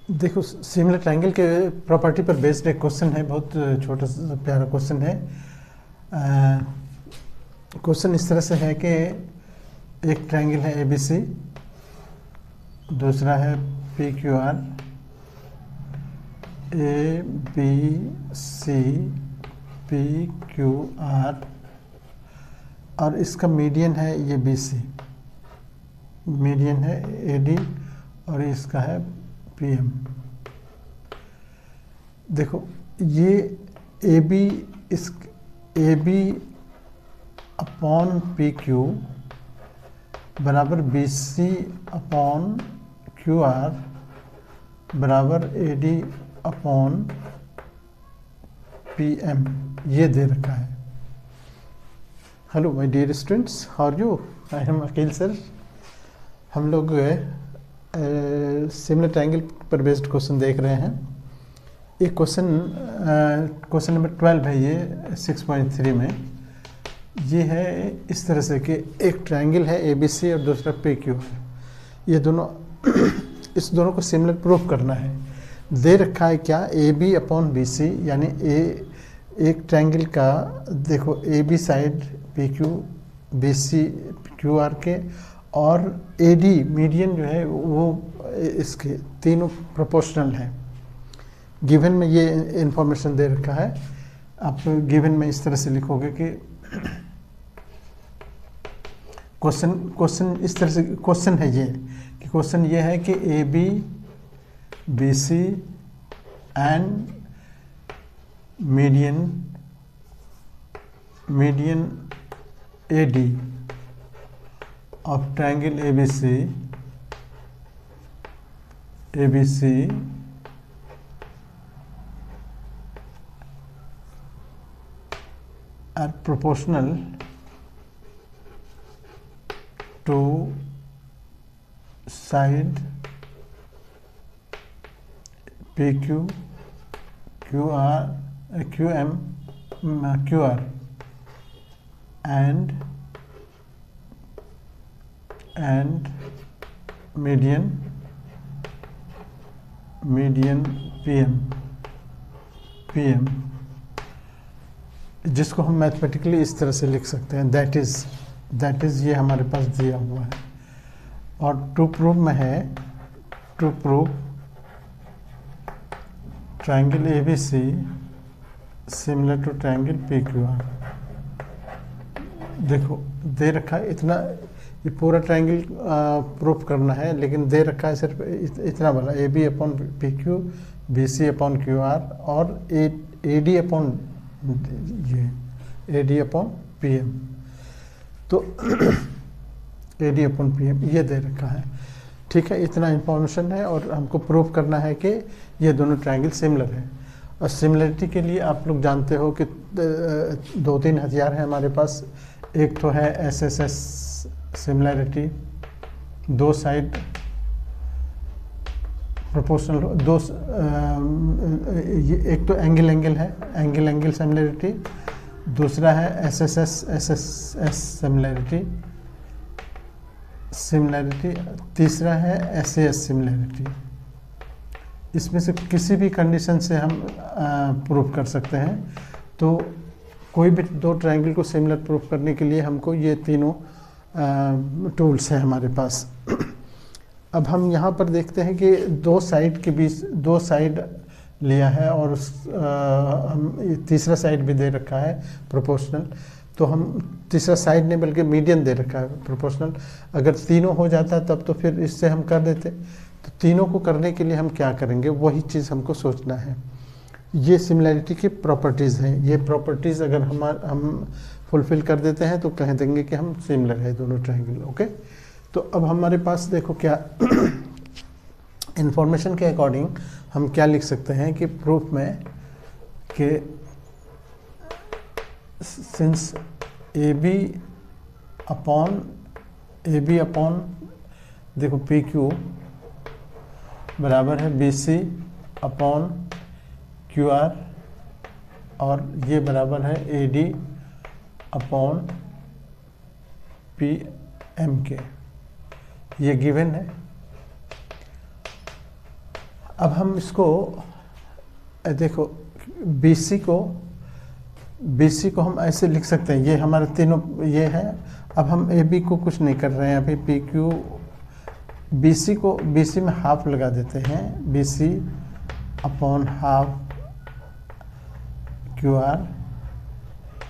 देखो, similar triangle के property पर बेस्ड एक क्वेश्चन है, बहुत छोटा सा प्यारा क्वेश्चन है। क्वेश्चन इस तरह से है कि एक ट्रायंगल है ए बी सी, दूसरा है P Q R, A B C P Q R, और इसका मीडियन है ये बी सी, मीडियन है ए डी, और इसका है पी एम। देखो, ये ए बी, इस A B upon P Q बराबर B C upon Q R बराबर A D upon P M, ये दे रखा है। Hello my dear students, how are you? I am Akil sir. हम लोग सिमिलर ट्रायंगल पर बेस्ड क्वेश्चन देख रहे हैं। एक क्वेश्चन नंबर 12 है ये 6.3 में। ये है इस तरह से कि एक ट्रायंगल है ए बी सी और दूसरा पी क्यू है। ये दोनों इस दोनों को सिमिलर प्रूफ करना है। दे रखा है क्या, A B upon B C, यानी एक ट्रायंगल का देखो A B side P Q, B C Q R के, और ए डी मीडियन जो है वो इसके तीनों प्रोपोर्शनल हैं। गिवन में ये इंफॉर्मेशन दे रखा है। आप गिवन में इस तरह से लिखोगे कि क्वेश्चन इस तरह से क्वेश्चन है ये कि क्वेश्चन ये है कि A B B C and median A D of triangle ABC are proportional to side PQ, QR, QM, QR and median PM, जिसको हम मैथमेटिकली इस तरह से लिख सकते हैं। दैट इज ये हमारे पास दिया हुआ है। और टू प्रूव में है, to prove triangle A B C similar to triangle P Q R. देखो, दे रखा है इतना, ये पूरा ट्रायंगल प्रूफ करना है, लेकिन दे रखा है सिर्फ इतना वाला, A B upon P Q, B C upon Q R, और ए डी अपॉन ये A D upon P M. तो A D upon P M ये दे रखा है। ठीक है, इतना इंफॉर्मेशन है और हमको प्रूफ करना है कि ये दोनों ट्रायंगल सिमिलर है। और सिमिलरिटी के लिए आप लोग जानते हो कि 2-3 हथियार हैं हमारे पास। एक तो है एसएसएस सिमिलरिटी, दो साइड प्रोपोर्शनल, एक तो एंगल है, एंगल सिमिलरिटी, दूसरा है एसएसएस सिमिलरिटी, तीसरा है एसएस सिमिलरिटी। इसमें से किसी भी कंडीशन से हम प्रूफ कर सकते हैं। तो कोई भी दो ट्रायंगल को सिमिलर प्रूफ करने के लिए हमको ये तीनों टूल्स हैं हमारे पास। अब हम यहाँ पर देखते हैं कि दो साइड के बीच, दो साइड लिया है और हम तीसरा साइड भी दे रखा है प्रोपोर्शनल। तो हम तीसरा साइड नहीं बल्कि मीडियन दे रखा है प्रोपोर्शनल। अगर तीनों हो जाता तब तो फिर इससे हम कर देते। तो तीनों को करने के लिए हम क्या करेंगे, वही चीज़ हमको सोचना है। ये सिमिलैरिटी की प्रॉपर्टीज़ हैं। ये प्रॉपर्टीज़ अगर हम फुलफिल कर देते हैं तो कह देंगे कि हम सिमिलर है दोनों ट्रायंगल। ओके, तो अब हमारे पास देखो क्या इंफॉर्मेशन के अकॉर्डिंग हम क्या लिख सकते हैं कि प्रूफ में कि सिंस ए बी अपॉन देखो पी क्यू बराबर है B C upon Q R, और ये बराबर है A D upon P M K. ये गिवन है। अब हम इसको देखो BC को हम ऐसे लिख सकते हैं, ये हमारे तीनों ये है। अब हम AB को कुछ नहीं कर रहे हैं अभी, PQ BC में हाफ लगा देते हैं, BC अपॉन हाफ QR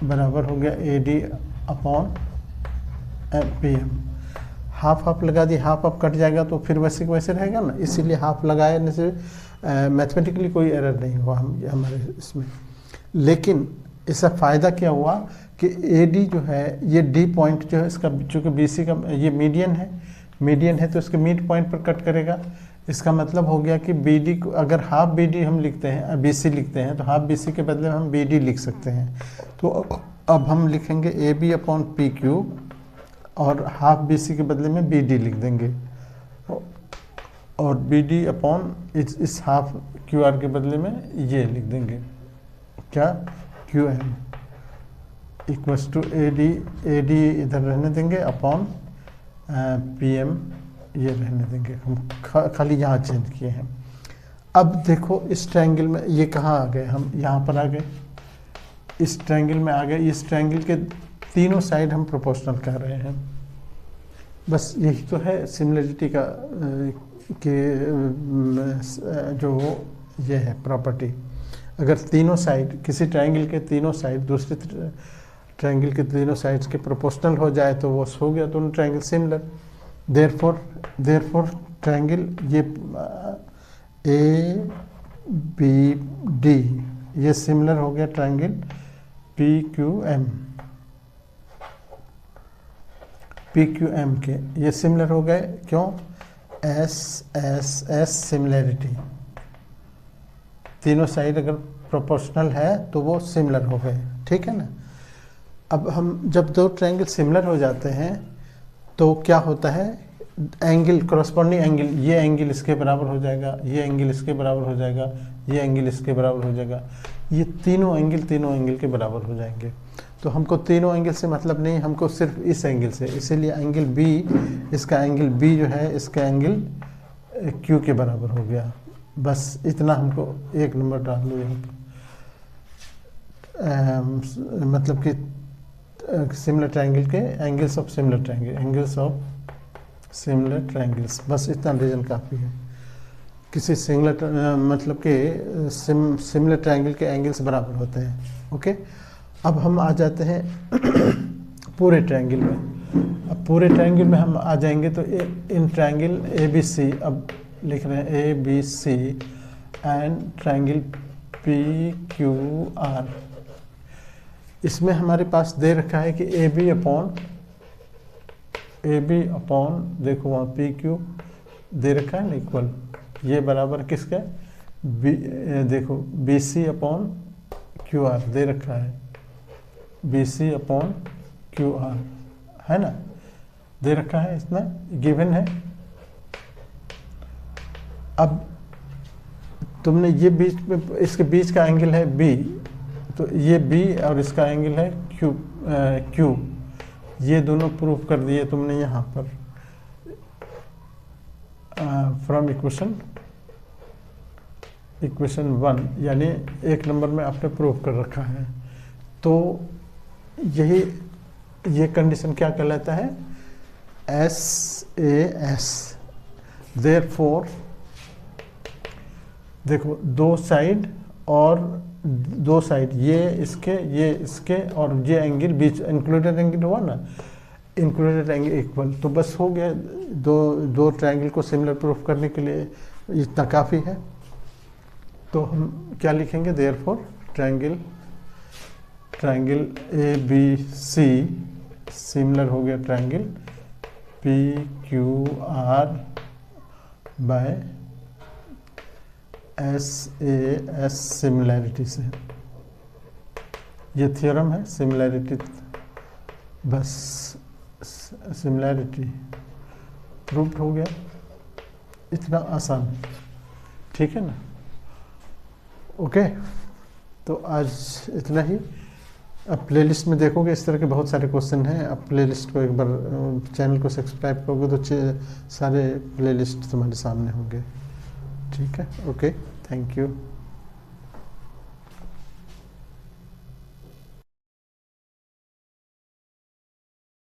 बराबर हो गया AD अपॉन PM। हाफ लगा दी, हाफ कट जाएगा तो फिर वैसे वैसे रहेगा ना, इसीलिए हाफ लगाने से मैथमेटिकली कोई एरर नहीं हुआ हमारे इसमें। लेकिन इसका फ़ायदा क्या हुआ कि AD जो है, ये D पॉइंट जो है इसका, चूँकि BC का ये मीडियन है तो इसके मिड पॉइंट पर कट करेगा। इसका मतलब हो गया कि BD को अगर हाफ BD हम लिखते हैं, BC लिखते हैं, तो हाफ BC के बदले में हम BD लिख सकते हैं। तो अब हम लिखेंगे AB अपॉन PQ और हाफ BC के बदले में BD लिख देंगे, और BD अपॉन इस हाफ QR के बदले में ये लिख देंगे, क्या, QM इक्वल्स टू AD इधर रहने देंगे अपॉन PM ये रहने देंगे। हम खाली यहाँ चेंज किए हैं। अब देखो इस ट्रायंगल में ये कहाँ आ गए, हम यहाँ पर आ गए, इस ट्रायंगल में आ गए। इस ट्रायंगल के तीनों साइड हम प्रोपोर्शनल कर रहे हैं। बस यही तो है सिमिलरिटी का के जो ये है प्रॉपर्टी। अगर तीनों साइड किसी ट्रायंगल के तीनों साइड दूसरे ट्रायंगल के तीनों साइड्स के प्रोपोर्शनल हो जाए तो वो हो गया दोनों ट्रायंगल सिमिलर। देयरफॉर ट्रायंगल ये ABD ये सिमिलर हो गया ट्रायंगल PQM के, ये सिमिलर हो गए। क्यों? S सिमिलरिटी, तीनों साइड अगर प्रोपोर्शनल है तो वो सिमिलर हो गए, ठीक है ना। अब हम जब दो ट्रायंगल सिमिलर हो जाते हैं तो क्या होता है, एंगल कॉरस्पॉन्डिंग एंगल, ये एंगल इसके बराबर हो जाएगा, ये एंगल इसके बराबर हो जाएगा, ये एंगल इसके बराबर हो जाएगा, ये तीनों एंगल के बराबर हो जाएंगे। तो हमको तीनों एंगल से मतलब नहीं, हमको सिर्फ इस एंगल से, इसीलिए एंगल B, इसका एंगल B जो है इसका एंगल Q के बराबर हो गया। बस इतना हमको 1 नंबर डाल लो यहाँ पर। मतलब कि सिमिलर ट्रायंगल के एंगल्स ऑफ सिमिलर ट्रायंगल्स, बस इतना रीजन काफ़ी है। किसी मतलब कि सिमिलर ट्रायंगल के एंगल्स बराबर होते हैं। ओके, अब हम आ जाते हैं पूरे ट्रायंगल में। अब पूरे ट्रायंगल में हम आ जाएंगे तो इन ट्रायंगल ABC, अब लिख रहे हैं ABC एंड ट्रायंगल PQR। इसमें हमारे पास दे रखा है कि AB अपॉन देखो वहाँ PQ दे रखा है ना इक्वल, ये बराबर किसका, देखो BC अपॉन QR दे रखा है, BC अपॉन QR है ना, दे रखा है, इतना गिवन है। अब तुमने ये बीच में, इसके बीच का एंगल है B, तो ये B और इसका एंगल है Q, ये दोनों प्रूफ कर दिए तुमने यहाँ पर फ्रॉम इक्वेशन 1, यानी 1 नंबर में आपने प्रूफ कर रखा है। तो ये कंडीशन क्या कहलाता है, SAS। देयरफॉर देखो दो साइड ये इसके और ये एंगल बीच इंक्लूडेड एंगल हुआ ना, इंक्लूडेड एंगल इक्वल, तो बस हो गया। दो ट्रायंगल को सिमिलर प्रूफ करने के लिए इतना काफ़ी है। तो हम क्या लिखेंगे, देयरफॉर ट्रायंगल ABC सिमिलर हो गया triangle PQR by SAS similarity से। ये थ्योरम है सिमिलैरिटी, बस सिमिलैरिटी प्रूव्ड हो गया, इतना आसान, ठीक है ना। ओके, तो आज इतना ही। अब प्लेलिस्ट में देखोगे इस तरह के बहुत सारे क्वेश्चन हैं। अब प्लेलिस्ट को एक बार चैनल को सब्सक्राइब करोगे तो सारे प्लेलिस्ट तुम्हारे सामने होंगे। ठीक है, ओके, थैंक यू।